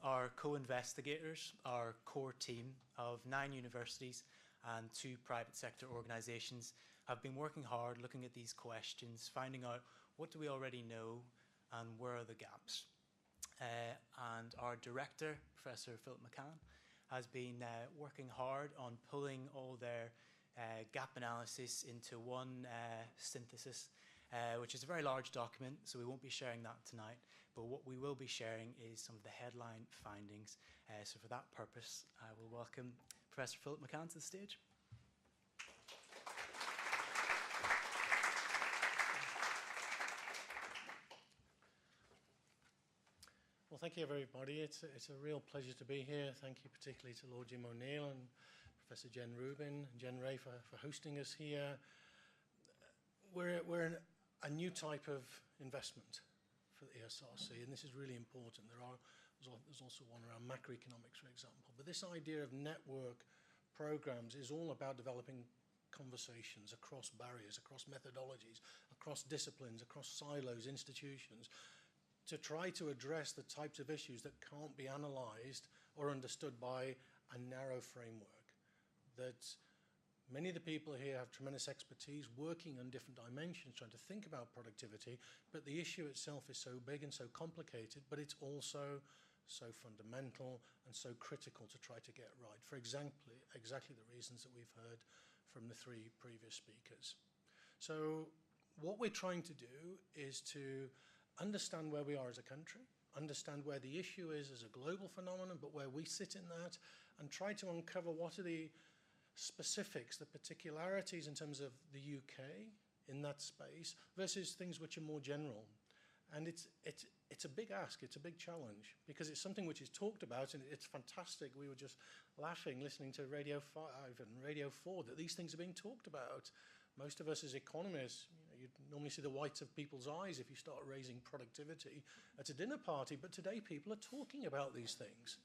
Our co-investigators, our core team of 9 universities and 2 private sector organisations, have been working hard looking at these questions, finding out what do we already know and where are the gaps. And our director, Professor Philip McCann, has been working hard on pulling all their gap analysis into one synthesis, which is a very large document, so we won't be sharing that tonight. But what we will be sharing is some of the headline findings. So for that purpose, I will welcome Professor Philip McCann to the stage. Well, thank you, everybody. It's a real pleasure to be here. Thank you particularly to Lord Jim O'Neill and Professor Jen Rubin and Jen Ray for hosting us here. We're in a new type of investment for the ESRC, and this is really important. There's also one around macroeconomics, for example. But this idea of network programs is all about developing conversations across barriers, across methodologies, across disciplines, across silos, institutions, to try to address the types of issues that can't be analysed or understood by a narrow framework. That many of the people here have tremendous expertise working on different dimensions, trying to think about productivity, but the issue itself is so big and so complicated, but it's also so fundamental and so critical to try to get right, for exactly the reasons that we've heard from the 3 previous speakers. So what we're trying to do is to understand where we are as a country, understand where the issue is as a global phenomenon, but where we sit in that, and try to uncover what are the specifics, the particularities in terms of the UK in that space versus things which are more general. And it's a big ask, it's a big challenge, because it's something which is talked about, and it's fantastic. We were just laughing, listening to Radio 5 and Radio 4, that these things are being talked about. Most of us as economists, you normally see the whites of people's eyes if you start raising productivity at a dinner party, but today people are talking about these things.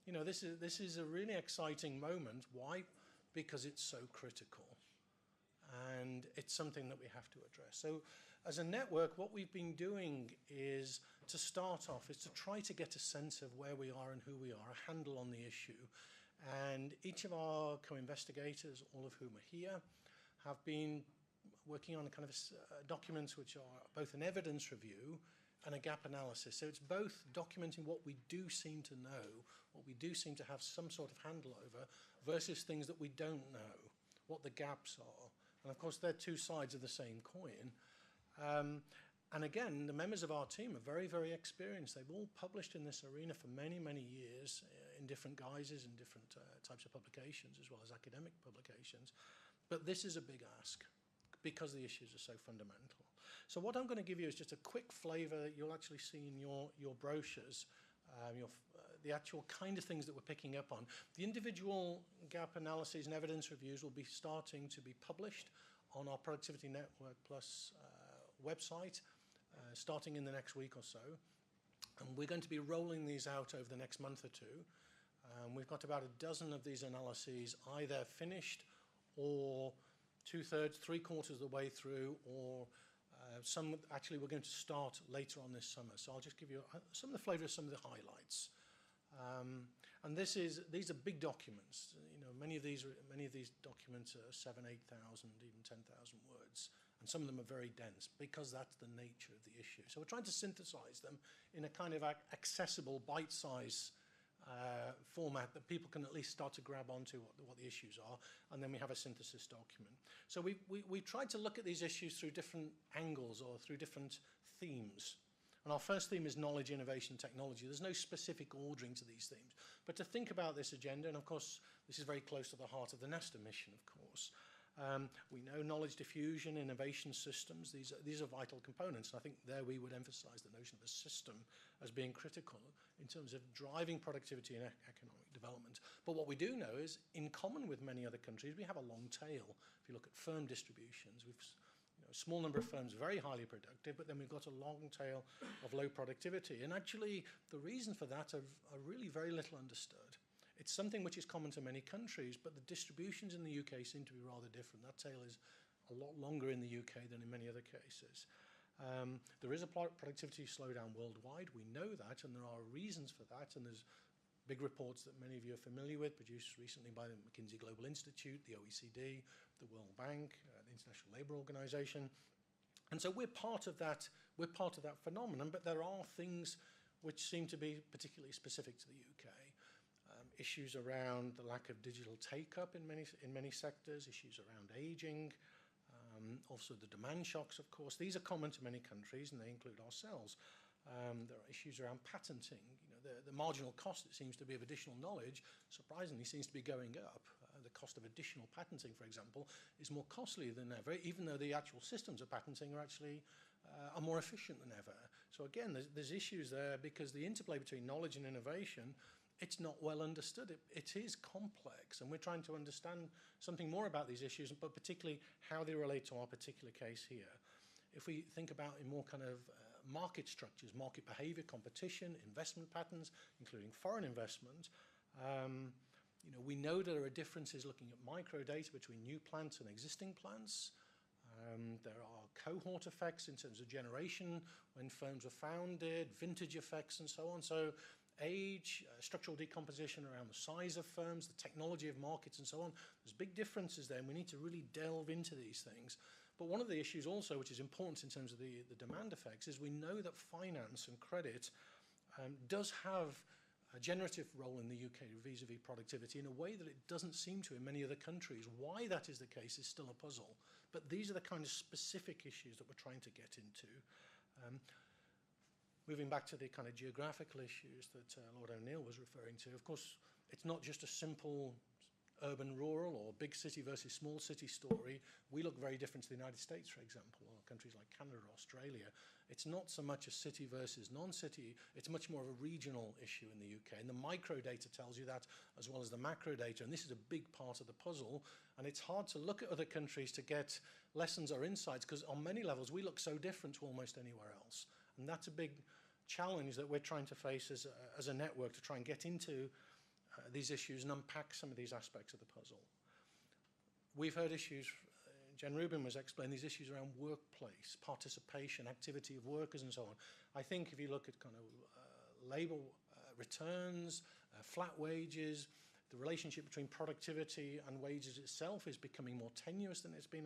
You know, this is a really exciting moment. Why? Because it's so critical. And it's something that we have to address. So as a network, what we've been doing is, to start off, is to try to get a sense of where we are and who we are, a handle on the issue. And each of our co-investigators, all of whom are here, have been working on a kind of documents which are both an evidence review and a gap analysis. So it's both documenting what we do seem to know, what we do seem to have some sort of handle over, versus things that we don't know, what the gaps are. And of course, they're 2 sides of the same coin. And again, the members of our team are very, very experienced. They've all published in this arena for many, many years in different guises and different types of publications, as well as academic publications. But this is a big ask because the issues are so fundamental. So what I'm going to give you is just a quick flavour that you'll actually see in your brochures, the actual kind of things that we're picking up on. The individual gap analyses and evidence reviews will be starting to be published on our Productivity Network Plus website, starting in the next week or so. And we're going to be rolling these out over the next month or 2. We've got about a dozen of these analyses either finished or 2/3, 3/4 of the way through, or some actually we're going to start later on this summer. So I'll just give you some of the flavour of some of the highlights. And these are big documents. You know, many of these documents are 7,000, 8,000, even 10,000 words, and some of them are very dense because that's the nature of the issue. So we're trying to synthesize them in a kind of accessible, bite-sized format that people can at least start to grab onto what the issues are, and then we have a synthesis document. So we tried to look at these issues through different angles or through different themes. And our first theme is knowledge, innovation, technology. There's no specific ordering to these themes. But to think about this agenda, and of course, this is very close to the heart of the Nesta mission, of course. We know knowledge diffusion, innovation systems, these are vital components. And I think there we would emphasize the notion of a system as being critical in terms of driving productivity and economic development. But what we do know is, in common with many other countries, we have a long tail. If you look at firm distributions, we've a small number of firms very highly productive, but then we've got a long tail of low productivity. And actually, the reason for that are really very little understood. It's something which is common to many countries, but the distributions in the UK seem to be rather different. That tail is a lot longer in the UK than in many other cases. There is a productivity slowdown worldwide. We know that, and there are reasons for that, and there's big reports that many of you are familiar with, produced recently by the McKinsey Global Institute, the OECD, the World Bank, the International Labour Organization. And so we're part of that phenomenon, but there are things which seem to be particularly specific to the UK. Issues around the lack of digital take-up in many sectors, issues around aging, also the demand shocks, of course. These are common to many countries, and they include ourselves. There are issues around patenting. The marginal cost, it seems to be, of additional knowledge, surprisingly, seems to be going up. The cost of additional patenting, for example, is more costly than ever, even though the actual systems of patenting are actually are more efficient than ever. So again, there's issues there because the interplay between knowledge and innovation, it's not well understood. It is complex, and we're trying to understand something more about these issues, but particularly how they relate to our particular case here. If we think about in more kind of market structures, market behavior, competition, investment patterns, including foreign investment, we know there are differences looking at microdata between new plants and existing plants. There are cohort effects in terms of generation when firms were founded, vintage effects, and so on. So age, structural decomposition around the size of firms, the technology of markets, and so on. There's big differences there, and we need to really delve into these things. But one of the issues also, which is important in terms of the demand effects, is we know that finance and credit does have a generative role in the UK vis-a-vis productivity in a way that it doesn't seem to in many other countries. Why that is the case is still a puzzle. But these are the kind of specific issues that we're trying to get into. Moving back to the kind of geographical issues that Lord O'Neill was referring to, of course, it's not just a simple urban-rural or big city versus small city story. We look very different to the United States, for example, or countries like Canada or Australia. It's not so much a city versus non-city, it's much more of a regional issue in the UK. And the micro data tells you that as well as the macro data, and this is a big part of the puzzle. And it's hard to look at other countries to get lessons or insights, because on many levels we look so different to almost anywhere else. And that's a big challenge that we're trying to face as a network, to try and get into these issues and unpack some of these aspects of the puzzle. We've heard issues, Jen Rubin was explaining these issues around workplace, participation, activity of workers and so on. I think if you look at kind of labour returns, flat wages, the relationship between productivity and wages itself is becoming more tenuous than it's been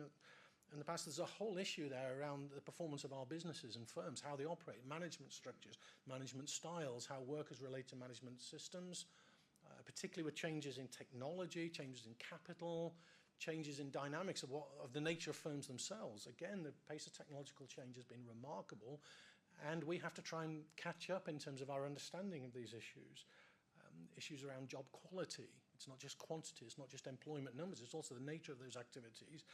in the past. There's a whole issue there around the performance of our businesses and firms, how they operate, management structures, management styles, how workers relate to management systems, particularly with changes in technology, changes in capital, changes in dynamics of the nature of firms themselves. Again, the pace of technological change has been remarkable, and we have to try and catch up in terms of our understanding of these issues. Issues around job quality. It's not just quantity, it's not just employment numbers, it's also the nature of those activities.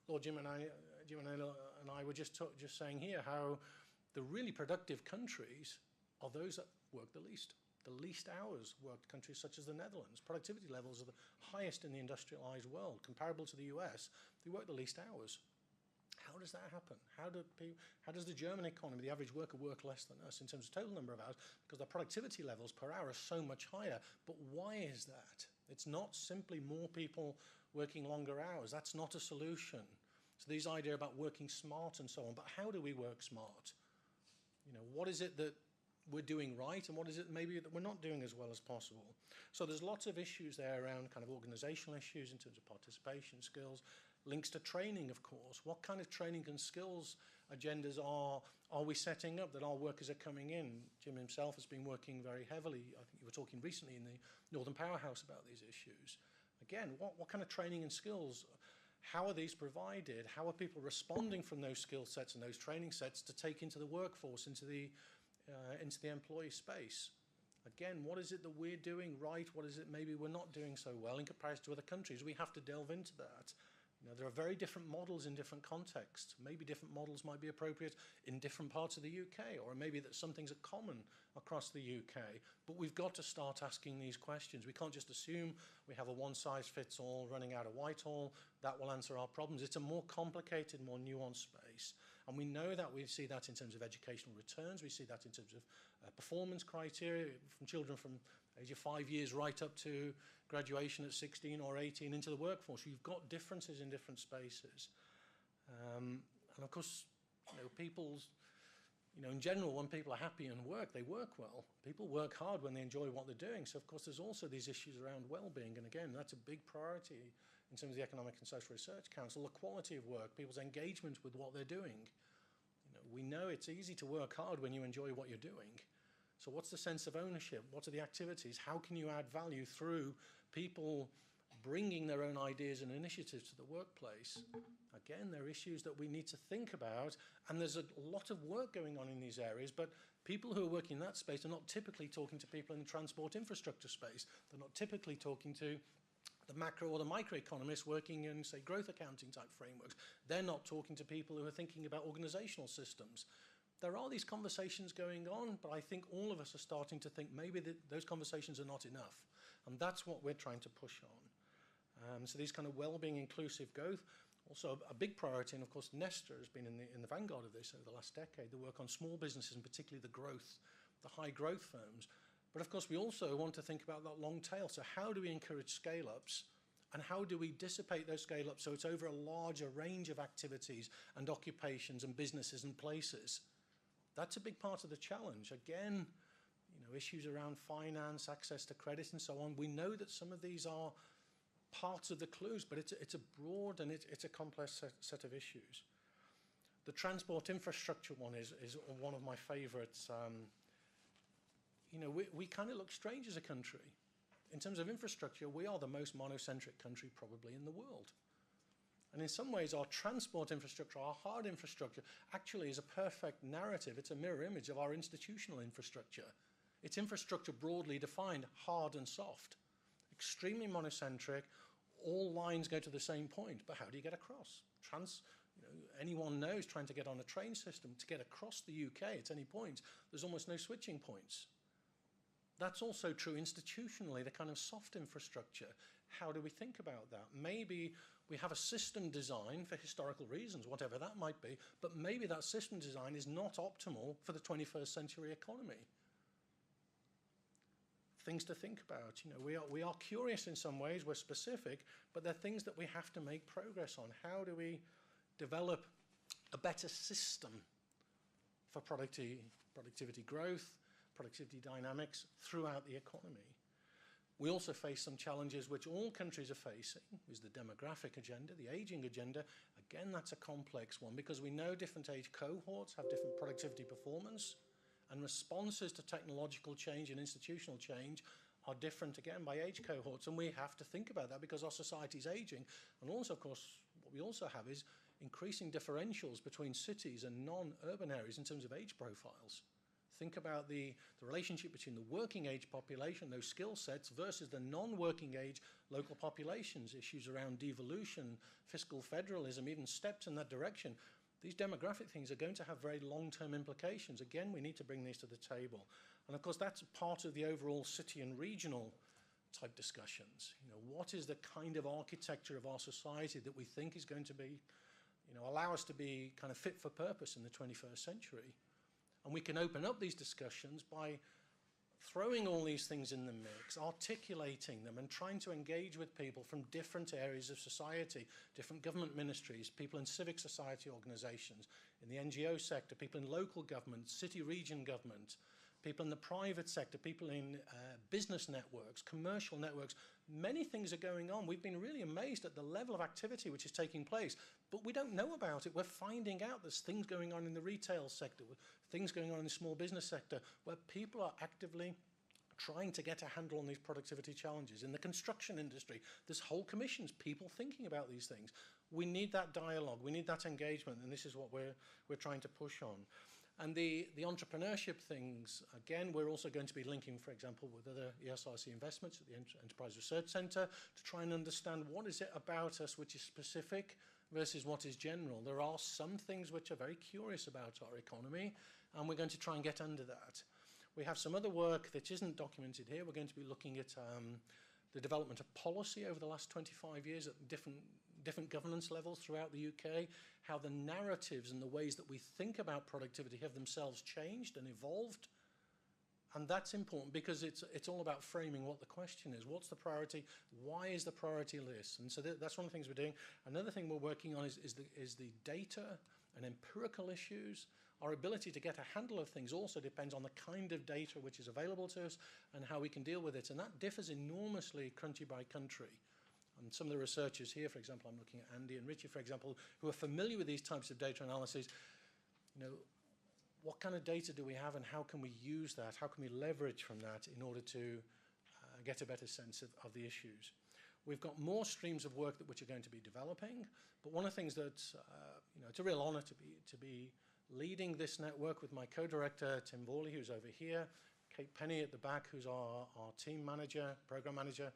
Lord Jim and I were just saying here how the really productive countries are those that work the least hours worked countries such as the Netherlands. Productivity levels are the highest in the industrialized world, comparable to the US. They work the least hours. How does that happen? How does the German economy, the average worker, work less than us in terms of total number of hours? Because their productivity levels per hour are so much higher. But why is that? It's not simply more people working longer hours. That's not a solution. So these ideas about working smart and so on. But how do we work smart? What is it that we're doing right, and what is it maybe that we're not doing as well as possible? So there's lots of issues there around kind of organizational issues in terms of participation skills, links to training, of course. What kind of training and skills agendas are we setting up that our workers are coming in? Jim himself has been working very heavily. I think you were talking recently in the Northern Powerhouse about these issues. Again, what kind of training and skills? How are these provided? How are people responding from those skill sets and those training sets to take into the workforce, into the employee space? Again, what is it that we're doing right? What is it maybe we're not doing so well in comparison to other countries? We have to delve into that. There are very different models in different contexts. Maybe different models might be appropriate in different parts of the UK, or maybe that some things are common across the UK. But we've got to start asking these questions. We can't just assume we have a one-size-fits-all running out of Whitehall. That will answer our problems. It's a more complicated, more nuanced space. And we know that. We see that in terms of educational returns. We see that in terms of performance criteria from children from age of 5 years right up to graduation at 16 or 18 into the workforce. You've got differences in different spaces. And of course, in general, when people are happy in work, they work well. People work hard when they enjoy what they're doing. So, of course, there's also these issues around well-being. And again, that's a big priority in terms of the Economic and Social Research Council, the quality of work, people's engagement with what they're doing. We know it's easy to work hard when you enjoy what you're doing. So what's the sense of ownership? What are the activities? How can you add value through people bringing their own ideas and initiatives to the workplace? Again, there are issues that we need to think about, and there's a lot of work going on in these areas, but people who are working in that space are not typically talking to people in the transport infrastructure space. They're not typically talking to the macro or the microeconomists working in, say, growth accounting type frameworks. They're not talking to people who are thinking about organizational systems. There are these conversations going on, but I think all of us are starting to think maybe those conversations are not enough. And that's what we're trying to push on. So these kind of well-being, inclusive growth, also a big priority, and of course Nesta has been in the vanguard of this over the last decade, the work on small businesses and particularly the growth, the high growth firms. But of course we also want to think about that long tail. So how do we encourage scale-ups, and how do we dissipate those scale-ups so it's over a larger range of activities and occupations and businesses and places? That's a big part of the challenge. Again, issues around finance, access to credit and so on. We know that some of these are parts of the clues, but it's a broad and it's a complex set of issues. The transport infrastructure one is one of my favorites. We kind of look strange as a country. In terms of infrastructure, we are the most monocentric country probably in the world. And in some ways, our transport infrastructure, our hard infrastructure, actually is a perfect narrative. It's a mirror image of our institutional infrastructure. It's infrastructure broadly defined, hard and soft. Extremely monocentric, all lines go to the same point, but how do you get across? Anyone knows trying to get on a train system, to get across the UK at any point, there's almost no switching points. That's also true institutionally, the kind of soft infrastructure. How do we think about that? Maybe we have a system design for historical reasons, whatever that might be, but maybe that system design is not optimal for the 21st century economy. Things to think about. We are curious in some ways, we're specific, but they're things that we have to make progress on. How do we develop a better system for productivity growth, productivity dynamics throughout the economy? We also face some challenges which all countries are facing, is the demographic agenda, the aging agenda. Again, that's a complex one because we know different age cohorts have different productivity performance, and responses to technological change and institutional change are different again by age cohorts, and we have to think about that because our society is aging. And also, of course, what we also have is increasing differentials between cities and non-urban areas in terms of age profiles. Think about the relationship between the working age population, those skill sets, versus the non-working age local populations, issues around devolution, fiscal federalism, even steps in that direction. These demographic things are going to have very long-term implications. Again, we need to bring these to the table. And of course, that's part of the overall city and regional type discussions. What is the kind of architecture of our society that we think is going to be, allow us to be kind of fit for purpose in the 21st century? And we can open up these discussions by throwing all these things in the mix, articulating them, and trying to engage with people from different areas of society, different government ministries, people in civic society organizations, in the NGO sector, people in local government, city region government, people in the private sector, people in business networks, commercial networks. Many things are going on. We've been really amazed at the level of activity which is taking place, but we don't know about it. We're finding out there's things going on in the retail sector, things going on in the small business sector, where people are actively trying to get a handle on these productivity challenges. In the construction industry, there's whole commissions, people thinking about these things. We need that dialogue, we need that engagement, and this is what we're trying to push on. And the entrepreneurship things, again, we're also going to be linking, for example, with other ESRC investments at the Enterprise Research Centre to try and understand what is it about us which is specific versus what is general. There are some things which are very curious about our economy, and we're going to try and get under that. We have some other work that isn't documented here. We're going to be looking at the development of policy over the last 25 years at different governance levels throughout the UK, how the narratives and the ways that we think about productivity have themselves changed and evolved. And that's important because it's all about framing what the question is. What's the priority? Why is the priority list? And so that's one of the things we're doing. Another thing we're working on is the data and empirical issues. Our ability to get a handle of things also depends on the kind of data which is available to us and how we can deal with it. And that differs enormously country by country. And some of the researchers here, for example, I'm looking at Andy and Richie, for example, who are familiar with these types of data analyses. You know, what kind of data do we have and how can we use that? How can we leverage from that in order to get a better sense of the issues? We've got more streams of work which are going to be developing, but one of the things that, you know, it's a real honor to be leading this network with my co-director, Tim Vorley, who's over here, Kate Penny at the back, who's our team manager, program manager,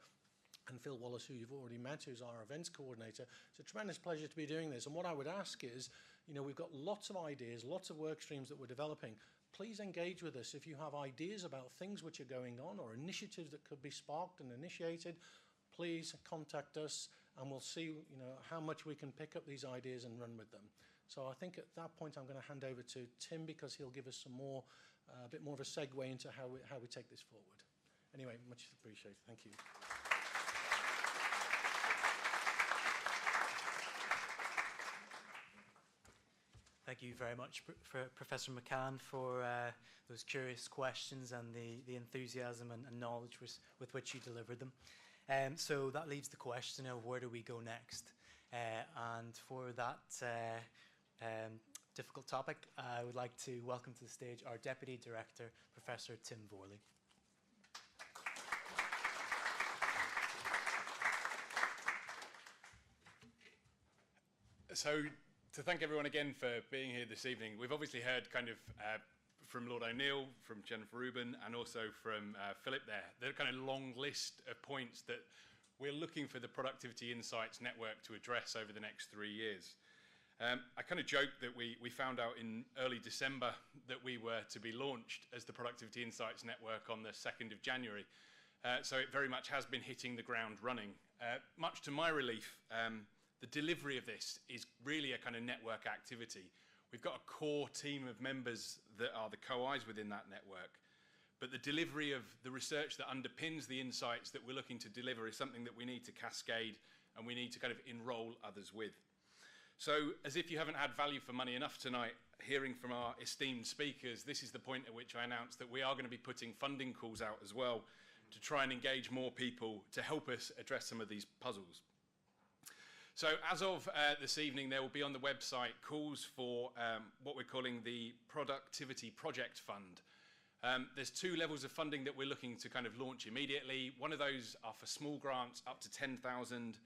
and Phil Wallace, who you've already met, who's our events coordinator. It's a tremendous pleasure to be doing this. And what I would ask is, you know, we've got lots of ideas, lots of work streams that we're developing. Please engage with us if you have ideas about things which are going on or initiatives that could be sparked and initiated. Please contact us and we'll see, you know, how much we can pick up these ideas and run with them. So I think at that point I'm going to hand over to Tim because he'll give us some more, a bit more of a segue into how we take this forward. Anyway, much appreciated. Thank you. Thank you very much, Professor McCann, for those curious questions and the enthusiasm and knowledge with which you delivered them. So that leaves the question of where do we go next? And for that difficult topic, I would like to welcome to the stage our Deputy Director, Professor Tim Vorley. So, to thank everyone again for being here this evening. We've obviously heard kind of from Lord O'Neill, from Jennifer Rubin, and also from Philip there, the kind of long list of points that we're looking for the Productivity Insights Network to address over the next 3 years. I kind of joked that we found out in early December that we were to be launched as the Productivity Insights Network on the 2nd of January. So it very much has been hitting the ground running. Much to my relief, the delivery of this is really a kind of network activity. We've got a core team of members that are the co-Is within that network, but the delivery of the research that underpins the insights that we're looking to deliver is something that we need to cascade and we need to kind of enroll others with. So, as if you haven't had value for money enough tonight, hearing from our esteemed speakers, this is the point at which I announced that we are going to be putting funding calls out as well to try and engage more people to help us address some of these puzzles. So as of this evening, there will be on the website calls for what we're calling the Productivity Project Fund. There's 2 levels of funding that we're looking to kind of launch immediately. One of those are for small grants up to 10,000,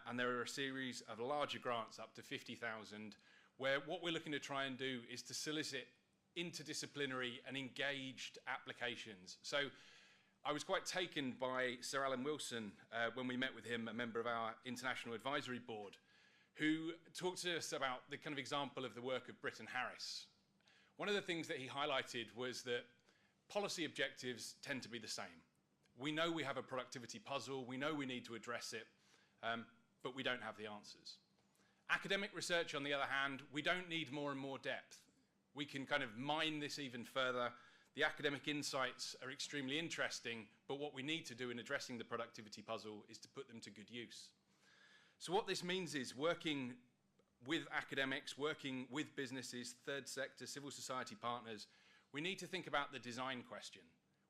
and there are a series of larger grants up to 50,000, where what we're looking to try and do is to solicit interdisciplinary and engaged applications. So I was quite taken by Sir Alan Wilson when we met with him, a member of our International Advisory Board, who talked to us about the kind of example of the work of Britton Harris. One of the things that he highlighted was that policy objectives tend to be the same. We know we have a productivity puzzle, we know we need to address it, but we don't have the answers. Academic research, on the other hand, we don't need more and more depth. We can kind of mine this even further. The academic insights are extremely interesting, but what we need to do in addressing the productivity puzzle is to put them to good use. So what this means is working with academics, working with businesses, third sector, civil society partners, we need to think about the design question.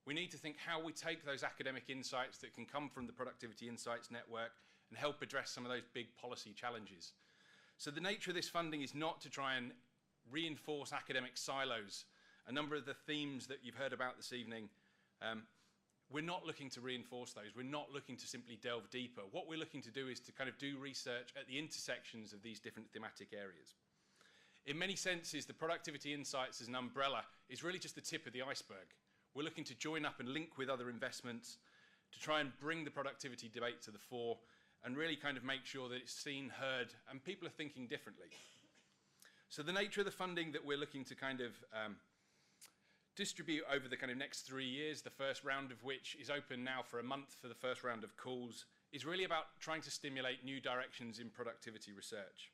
We need to think how we take those academic insights that can come from the Productivity Insights Network and help address some of those big policy challenges. So the nature of this funding is not to try and reinforce academic silos. A number of the themes that you've heard about this evening, we're not looking to reinforce those. We're not looking to simply delve deeper. What we're looking to do is to kind of do research at the intersections of these different thematic areas. In many senses, the Productivity Insights as an umbrella is really just the tip of the iceberg. We're looking to join up and link with other investments to try and bring the productivity debate to the fore and really kind of make sure that it's seen, heard, and people are thinking differently. So the nature of the funding that we're looking to kind of distribute over the kind of next 3 years, the first round of which is open now for a month for the first round of calls, is really about trying to stimulate new directions in productivity research.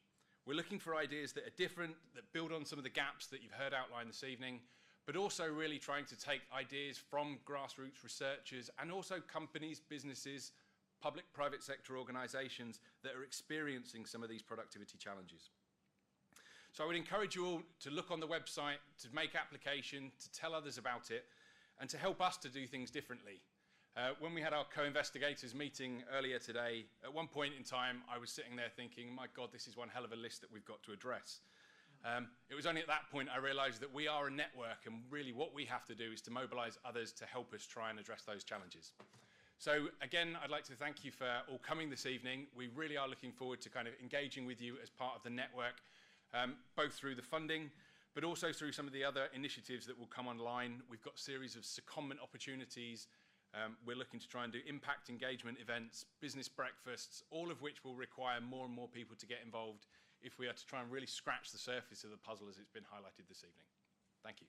We're looking for ideas that are different, that build on some of the gaps that you've heard outlined this evening, but also really trying to take ideas from grassroots researchers and also companies, businesses, public, private sector organizations that are experiencing some of these productivity challenges. So I would encourage you all to look on the website, to make application, to tell others about it, and to help us to do things differently. When we had our co-investigators meeting earlier today, at one point in time, I was sitting there thinking, my God, this is one hell of a list that we've got to address. It was only at that point I realized that we are a network, and really what we have to do is to mobilize others to help us try and address those challenges. So again, I'd like to thank you for all coming this evening. We really are looking forward to kind of engaging with you as part of the network, both through the funding, but also through some of the other initiatives that will come online. We've got a series of secondment opportunities. We're looking to try and do impact engagement events, business breakfasts, all of which will require more and more people to get involved if we are to try and really scratch the surface of the puzzle as it's been highlighted this evening. Thank you.